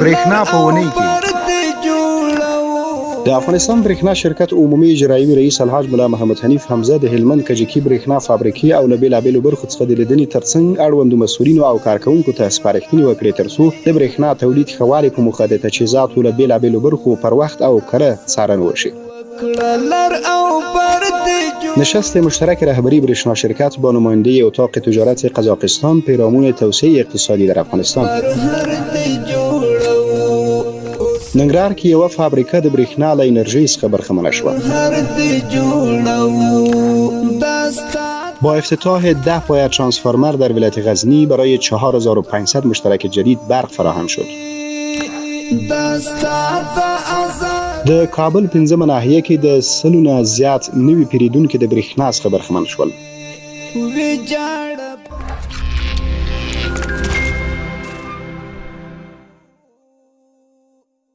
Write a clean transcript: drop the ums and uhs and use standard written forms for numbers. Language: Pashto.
برېښنا په اونۍ کې د افغانستان برېښنا شرکت عمومي اجرایوي رئیس الحاج ملا محمد حنیف حمزه د هلمند کجکي برېښنا فابریکې او له بېلابېلو برخو څخه د لیدنې ترڅنګ اړوندو مسؤلینو او کارکوونکو ته سپارښتنې وکړې ترڅو د برېښنا تولید ښه والي په موخه د تجهیزاتو له بېلابېلو برخو پر وخت او کره څارنه وشي. نشست مشترک رهبری برېښنا شرکت با نماینده اتاق تجارت قزاقستان پیرامون توسعه اقتصادی در افغانستان. ننګرهار کې یوه فابریکه د برېښنا له انرژۍ څخه برخمنه شوه. با افتتاح 10 پایه ترانسفورمر در ولایت غزنی برای 4500 مشترک جدید برق فراهم شد. د کابل 15 ناحیه کې د 100 نه زیات نوي پیریدونکو د برېښنا څخه برخمن شول.